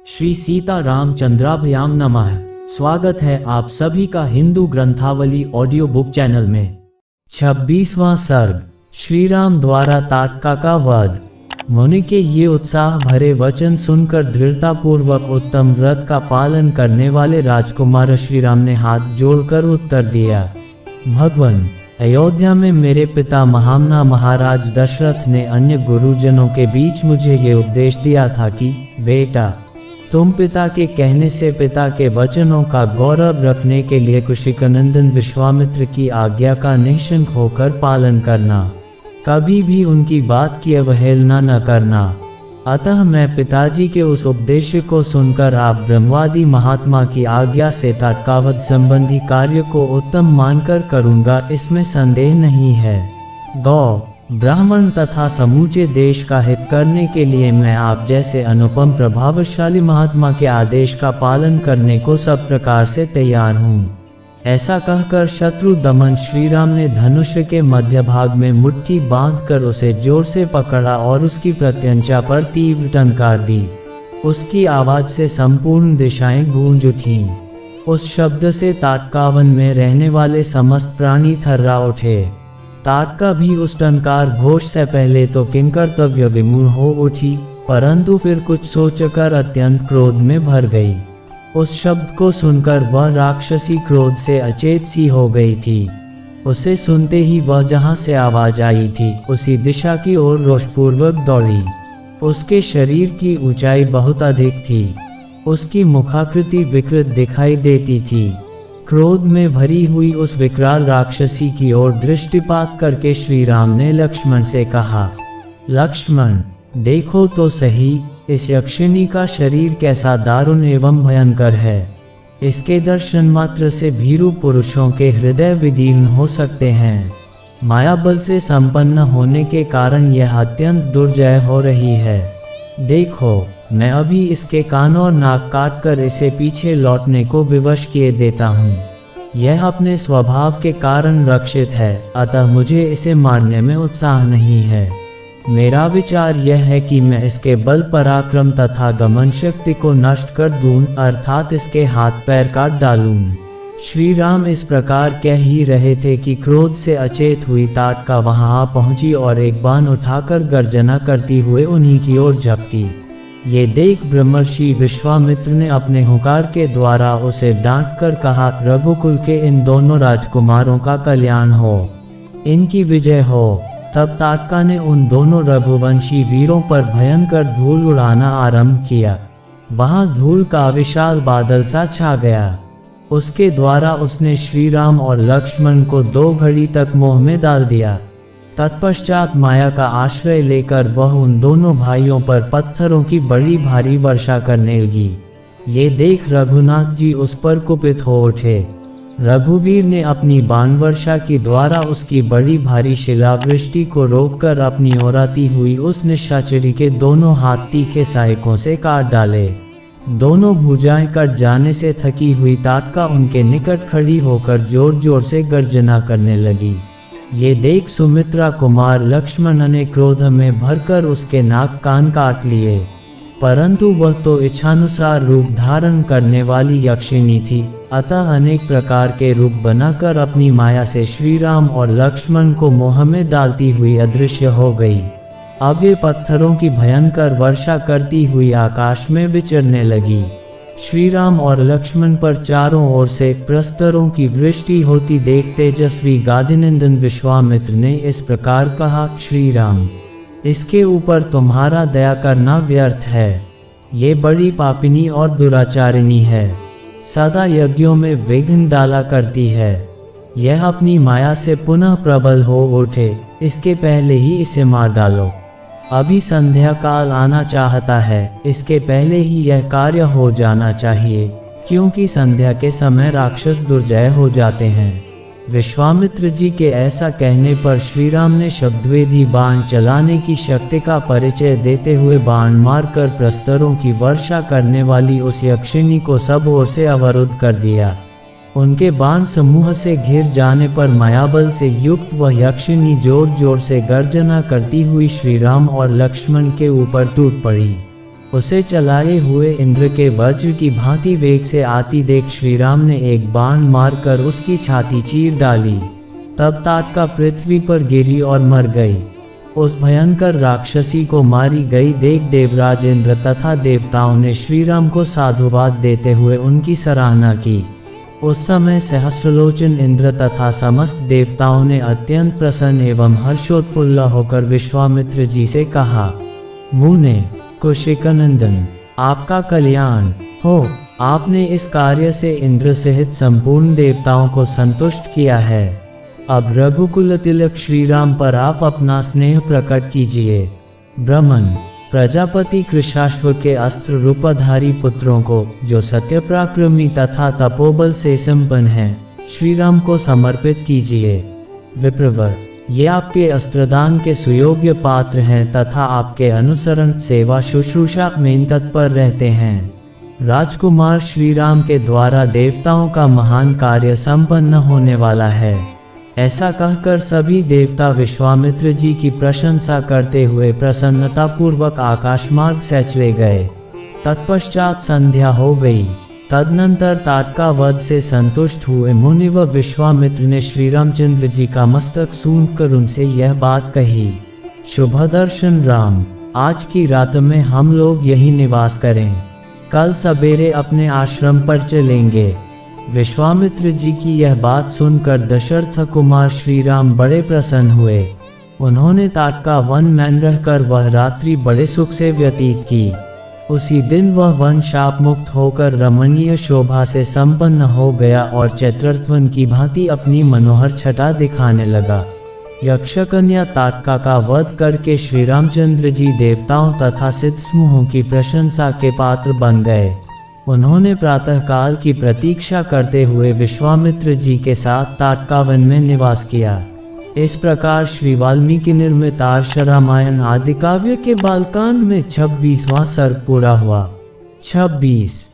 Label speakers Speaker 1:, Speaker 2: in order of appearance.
Speaker 1: श्री सीता रामचंद्राभ्याम नमः। स्वागत है आप सभी का हिंदू ग्रंथावली ऑडियो बुक चैनल में। 26वां सर्ग, श्री राम द्वारा ताटका का वध। मुनि के ये उत्साह भरे वचन सुनकर दृढ़तापूर्वक उत्तम व्रत का पालन करने वाले राजकुमार श्री राम ने हाथ जोड़कर उत्तर दिया, भगवान, अयोध्या में मेरे पिता महामना महाराज दशरथ ने अन्य गुरुजनों के बीच मुझे ये उपदेश दिया था कि बेटा, तुम पिता के कहने से पिता के वचनों का गौरव रखने के लिए कुशिकनंदन विश्वामित्र की आज्ञा का निःशंक होकर पालन करना, कभी भी उनकी बात की अवहेलना न करना। अतः मैं पिताजी के उस उपदेश को सुनकर आप ब्रह्मवादी महात्मा की आज्ञा से ताटकावध संबंधी कार्य को उत्तम मानकर करूँगा, इसमें संदेह नहीं है। गौ, ब्राह्मण तथा समूचे देश का हित करने के लिए मैं आप जैसे अनुपम प्रभावशाली महात्मा के आदेश का पालन करने को सब प्रकार से तैयार हूँ। ऐसा कहकर शत्रु दमन श्री राम ने धनुष के मध्य भाग में मुट्ठी बांधकर उसे जोर से पकड़ा और उसकी प्रत्यंचा पर तीव्र टंकार दी। उसकी आवाज से संपूर्ण दिशाएं गूंज उठीं। उस शब्द से ताटकावन में रहने वाले समस्त प्राणी थर्रा उठे। ताटका भी उस टंकार घोष से पहले तो किंकर्तव्य विमूढ़ हो उठी, परंतु फिर कुछ सोचकर अत्यंत क्रोध में भर गई। उस शब्द को सुनकर वह राक्षसी क्रोध से अचेत सी हो गई थी। उसे सुनते ही वह जहां से आवाज आई थी उसी दिशा की ओर रोषपूर्वक दौड़ी। उसके शरीर की ऊंचाई बहुत अधिक थी। उसकी मुखाकृति विकृत दिखाई देती थी। क्रोध में भरी हुई उस विकराल राक्षसी की ओर दृष्टिपात करके श्री राम ने लक्ष्मण से कहा, लक्ष्मण, देखो तो सही, इस यक्षिणी का शरीर कैसा दारुण एवं भयंकर है। इसके दर्शन मात्र से भीरू पुरुषों के हृदय विदीर्ण हो सकते हैं। माया बल से संपन्न होने के कारण यह अत्यंत दुर्जय हो रही है। देखो, मैं अभी इसके कान और नाक काटकर इसे पीछे लौटने को विवश किए देता हूँ। यह अपने स्वभाव के कारण रक्षित है, अतः मुझे इसे मारने में उत्साह नहीं है। मेरा विचार यह है कि मैं इसके बल पराक्रम तथा गमन शक्ति को नष्ट कर दूं, अर्थात इसके हाथ पैर काट डालूं। श्री राम इस प्रकार कह ही रहे थे कि क्रोध से अचेत हुई ताटका वहां आ पहुंची और एक बाण उठाकर गर्जना करती हुए उन्हीं की ओर झपटी। ये देख ब्रह्मर्षि विश्वामित्र ने अपने हुंकार के द्वारा उसे डांट कर कहा, रघुकुल के इन दोनों राजकुमारों का कल्याण हो, इनकी विजय हो। तब ताटका ने उन दोनों रघुवंशी वीरों पर भयंकर धूल उड़ाना आरंभ किया। वहां धूल का विशाल बादल सा छा गया। उसके द्वारा उसने श्री राम और लक्ष्मण को 2 घड़ी तक मोह में डाल दिया। तत्पश्चात माया का आश्रय लेकर वह उन दोनों भाइयों पर पत्थरों की बड़ी भारी वर्षा करने लगी। ये देख रघुनाथ जी उस पर कुपित हो उठे। रघुवीर ने अपनी बाण वर्षा के द्वारा उसकी बड़ी भारी शिलावृष्टि को रोककर अपनी ओर आती हुई उस निशाचरी के दोनों हाथ तीखे सहायकों से काट डाले। दोनों भुजाएं कट जाने से थकी हुई ताटका उनके निकट खड़ी होकर जोर जोर से गर्जना करने लगी। ये देख सुमित्रा कुमार लक्ष्मण ने क्रोध में भरकर उसके नाक कान काट लिए, परंतु वह तो इच्छानुसार रूप धारण करने वाली यक्षिणी थी, अतः अनेक प्रकार के रूप बनाकर अपनी माया से श्री राम और लक्ष्मण को मोह में डालती हुई अदृश्य हो गई। अब ये पत्थरों की भयंकर वर्षा करती हुई आकाश में विचरने लगी। श्री राम और लक्ष्मण पर चारों ओर से प्रस्तरों की वृष्टि होती देख तेजस्वी गादिनंदन विश्वामित्र ने इस प्रकार कहा, श्री राम, इसके ऊपर तुम्हारा दया करना व्यर्थ है। ये बड़ी पापिनी और दुराचारिणी है, सदा यज्ञों में विघ्न डाला करती है। यह अपनी माया से पुनः प्रबल हो उठे, इसके पहले ही इसे मार डालो। अभी संध्या काल आना चाहता है, इसके पहले ही यह कार्य हो जाना चाहिए, क्योंकि संध्या के समय राक्षस दुर्जय हो जाते हैं। विश्वामित्र जी के ऐसा कहने पर श्री राम ने शब्दवेदी बाण चलाने की शक्ति का परिचय देते हुए बाण मारकर प्रस्तरों की वर्षा करने वाली उस यक्षिणी को सब ओर से अवरुद्ध कर दिया। उनके बाण समूह से घिर जाने पर मायाबल से युक्त वह यक्षिणी जोर जोर से गर्जना करती हुई श्री राम और लक्ष्मण के ऊपर टूट पड़ी। उसे चलाए हुए इंद्र के वज्र की भांति वेग से आती देख श्री राम ने एक बाण मारकर उसकी छाती चीर डाली। तब ताटका पृथ्वी पर गिरी और मर गई। उस भयंकर राक्षसी को मारी गई देख देवराज इंद्र तथा देवताओं ने श्री राम को साधुवाद देते हुए उनकी सराहना की। उस समय सहस्रलोचन इंद्र तथा समस्त देवताओं ने अत्यंत प्रसन्न एवं हर्षोत्फुल्ल होकर विश्वामित्र जी से कहा, मुने कुशिकनंदन, आपका कल्याण हो। आपने इस कार्य से इंद्र सहित संपूर्ण देवताओं को संतुष्ट किया है। अब रघुकुल तिलक श्री राम पर आप अपना स्नेह प्रकट कीजिए। ब्रह्मन प्रजापति कृशाश्व के अस्त्र रूपधारी पुत्रों को, जो सत्यपराक्रमी तथा तपोबल से संपन्न हैं, श्री राम को समर्पित कीजिए। विप्रवर, ये आपके अस्त्रदान के सुयोग्य पात्र हैं तथा आपके अनुसरण सेवा शुश्रूषा में तत्पर रहते हैं। राजकुमार श्री राम के द्वारा देवताओं का महान कार्य संपन्न होने वाला है। ऐसा कहकर सभी देवता विश्वामित्र जी की प्रशंसा करते हुए प्रसन्नतापूर्वक आकाशमार्ग से चले गए। तत्पश्चात संध्या हो गई। तदनंतर ताटका वध से संतुष्ट हुए मुनि व विश्वामित्र ने श्री रामचंद्र जी का मस्तक सूंघ कर उनसे यह बात कही, शुभदर्शन राम, आज की रात में हम लोग यही निवास करें। कल सवेरे अपने आश्रम पर चलेंगे। विश्वामित्र जी की यह बात सुनकर दशरथ कुमार श्री राम बड़े प्रसन्न हुए। उन्होंने ताटका वन में रहकर वह रात्रि बड़े सुख से व्यतीत की। उसी दिन वह वन शाप मुक्त होकर रमणीय शोभा से संपन्न हो गया और चैत्रवन की भांति अपनी मनोहर छटा दिखाने लगा। यक्षकन्या ताटका का वध करके श्री रामचंद्र जी देवताओं तथा सिद्ध समूहों की प्रशंसा के पात्र बन गए। उन्होंने प्रातःकाल की प्रतीक्षा करते हुए विश्वामित्र जी के साथ ताटकावन में निवास किया। इस प्रकार श्री वाल्मीकि निर्मित आर्ष रामायण आदि काव्य के बालकांड में 26वां सर्ग पूरा हुआ। 26